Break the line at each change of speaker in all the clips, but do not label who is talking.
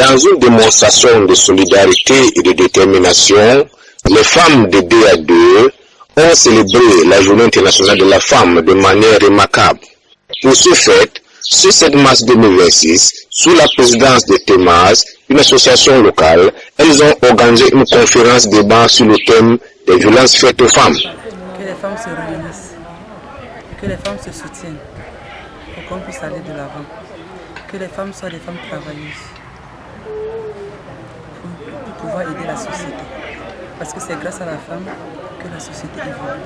Dans une démonstration de solidarité et de détermination, les femmes de DA2 ont célébré la Journée internationale de la femme de manière remarquable. Pour ce fait, ce 7 mars 2026, sous la présidence de TEMAS, une association locale, elles ont organisé une conférence débat sur le thème des violences faites aux femmes.
Que les femmes se réunissent, que les femmes se soutiennent, pour qu'on puisse aller de l'avant, que les femmes soient des femmes travailleuses, pour pouvoir aider la société. Parce que c'est grâce à la femme que la société évolue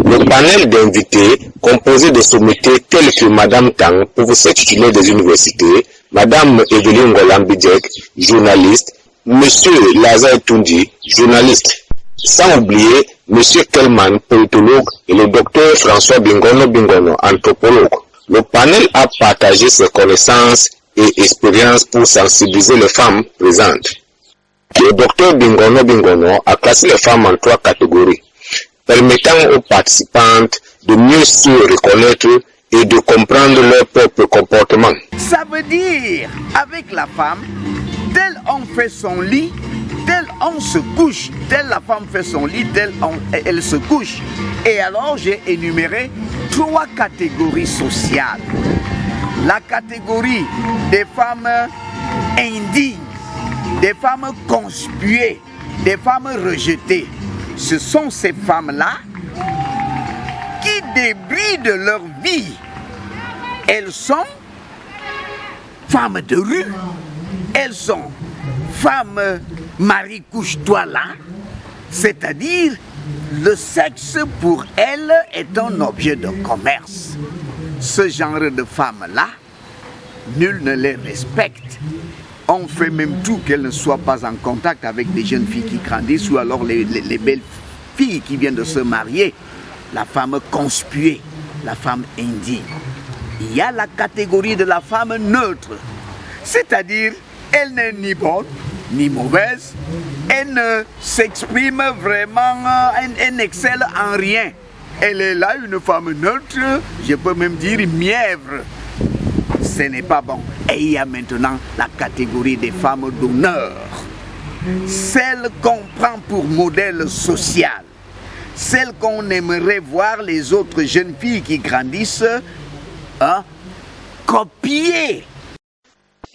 bien.
Le panel d'invités, composé de sommités tels que Madame Tang, professeure titulaire des universités, Madame Evelyne Ngolambidjek, journaliste, Monsieur Lazare Tundi, journaliste, sans oublier Monsieur Kelman, politologue, et le docteur François Bingono, anthropologue. Le panel a partagé ses connaissances et expériences pour sensibiliser les femmes présentes. Le docteur Bingono a classé les femmes en 3 catégories, permettant aux participantes de mieux se reconnaître et de comprendre leur propre comportement.
Ça veut dire, avec la femme, tel on fait son lit, tel on se couche, telle la femme fait son lit, telle elle se couche. Et alors j'ai énuméré 3 catégories sociales. La catégorie des femmes indignes, des femmes conspuées, des femmes rejetées. Ce sont ces femmes-là qui débrident leur vie. Elles sont femmes de rue, elles sont femmes mari couche-toi là, c'est-à-dire le sexe pour elles est un objet de commerce. Ce genre de femmes-là, nul ne les respecte. On fait même tout qu'elles ne soient pas en contact avec des jeunes filles qui grandissent ou alors les belles filles qui viennent de se marier. La femme conspuée, la femme indigne. Il y a la catégorie de la femme neutre, c'est-à-dire elle n'est ni bonne ni mauvaise, elle ne s'exprime vraiment, elle n'excelle en rien. Elle est là, une femme neutre, je peux même dire mièvre. Ce n'est pas bon. Et il y a maintenant la catégorie des femmes d'honneur. Celles qu'on prend pour modèle social. Celles qu'on aimerait voir les autres jeunes filles qui grandissent copier.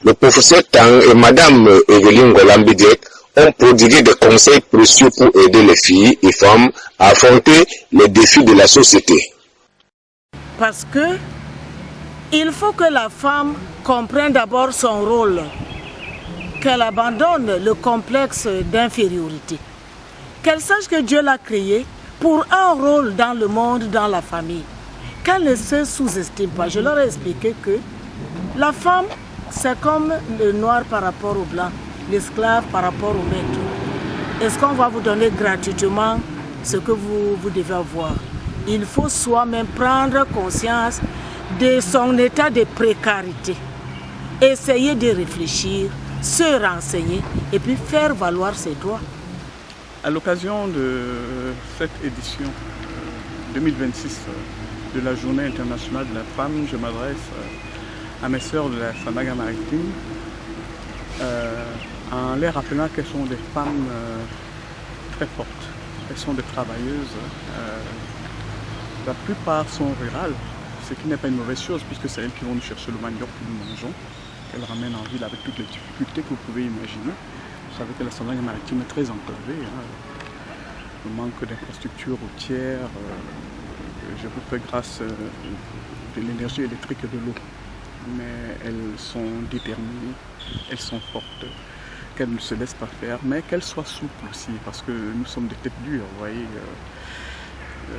Le professeur Tang et Madame Evelyne Ngolambidjek ont prodigué des conseils précieux pour aider les filles et femmes à affronter les défis de la société.
Parce que il faut que la femme comprenne d'abord son rôle, qu'elle abandonne le complexe d'infériorité, qu'elle sache que Dieu l'a créée pour un rôle dans le monde, dans la famille, qu'elle ne se sous-estime pas. Je leur ai expliqué que la femme, c'est comme le noir par rapport au blanc, l'esclave par rapport au maître. Est-ce qu'on va vous donner gratuitement ce que vous devez avoir? Il faut soi-même prendre conscience de son état de précarité, essayer de réfléchir, se renseigner et puis faire valoir ses droits.
À l'occasion de cette édition 2026 de la Journée internationale de la femme, je m'adresse à mes sœurs de la Samaga maritime en les rappelant qu'elles sont des femmes très fortes, elles sont des travailleuses. La plupart sont rurales, ce qui n'est pas une mauvaise chose puisque c'est elles qui vont nous chercher le manioc que nous mangeons, qu'elles ramènent en ville avec toutes les difficultés que vous pouvez imaginer. Vous savez que la Samaga maritime est très enclavée, le manque d'infrastructures routières, je vous fais grâce de l'énergie électrique et de l'eau. Mais elles sont déterminées, elles sont fortes, qu'elles ne se laissent pas faire, mais qu'elles soient souples aussi, parce que nous sommes des têtes dures, vous voyez.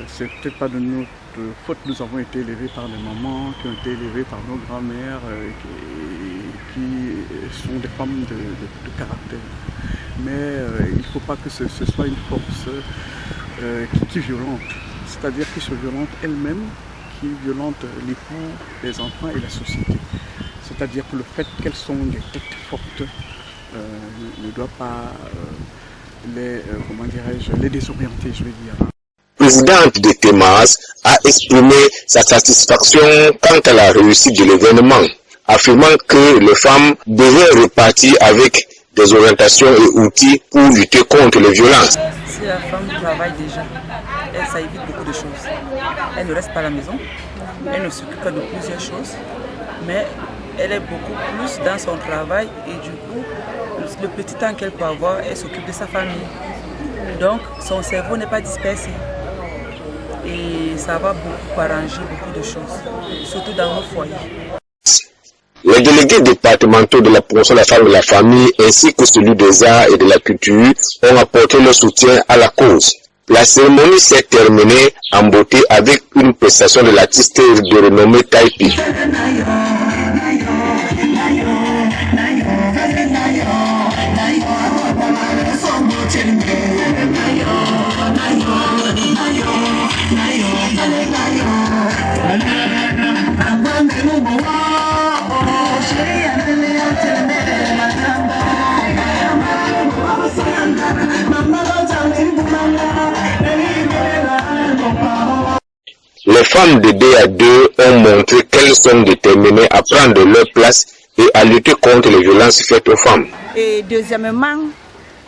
C'est peut-être pas de notre faute, nous avons été élevés par des mamans, qui ont été élevés par nos grands-mères, qui sont des femmes de caractère. Mais il ne faut pas que ce soit une force qui violente, c'est-à-dire qui se violente elle-même, qui violente l'époux, les enfants et la société. C'est-à-dire que le fait qu'elles sont des têtes fortes ne doit pas les désorienter, je vais dire.
La présidente de TEMAS a exprimé sa satisfaction quant à la réussite de l'événement. affirmant que les femmes devaient repartir avec des orientations et outils pour lutter contre les violences.
Si la femme travaille déjà, ça évite beaucoup de choses. Elle ne reste pas à la maison, elle ne s'occupe pas de plusieurs choses, mais elle est beaucoup plus dans son travail et du coup, le petit temps qu'elle peut avoir, elle s'occupe de sa famille. Donc, son cerveau n'est pas dispersé. Et ça va beaucoup arranger beaucoup de choses, surtout dans nos foyers.
Les délégués départementaux de la promotion de la femme et de la famille ainsi que celui des arts et de la culture ont apporté leur soutien à la cause. La cérémonie s'est terminée en beauté avec une prestation de l'artiste de renommée Taipi. Les femmes de DA2 ont montré qu'elles sont déterminées à prendre leur place et à lutter contre les violences faites aux femmes.
Et deuxièmement,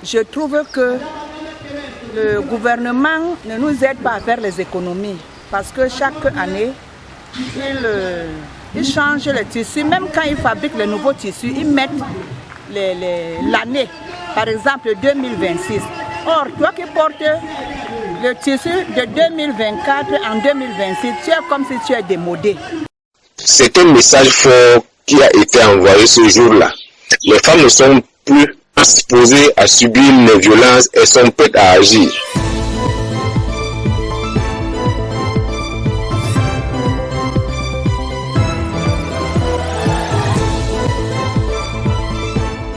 je trouve que le gouvernement ne nous aide pas à faire les économies parce que chaque année, ils changent les tissus. Même quand ils fabriquent les nouveaux tissus, ils mettent l'année, par exemple 2026. Or, toi qui portes le tissu de 2024 en 2026, tu es comme si tu es démodé.
C'est un message fort qui a été envoyé ce jour-là. Les femmes ne sont plus exposées à subir les violences et sont prêtes à agir.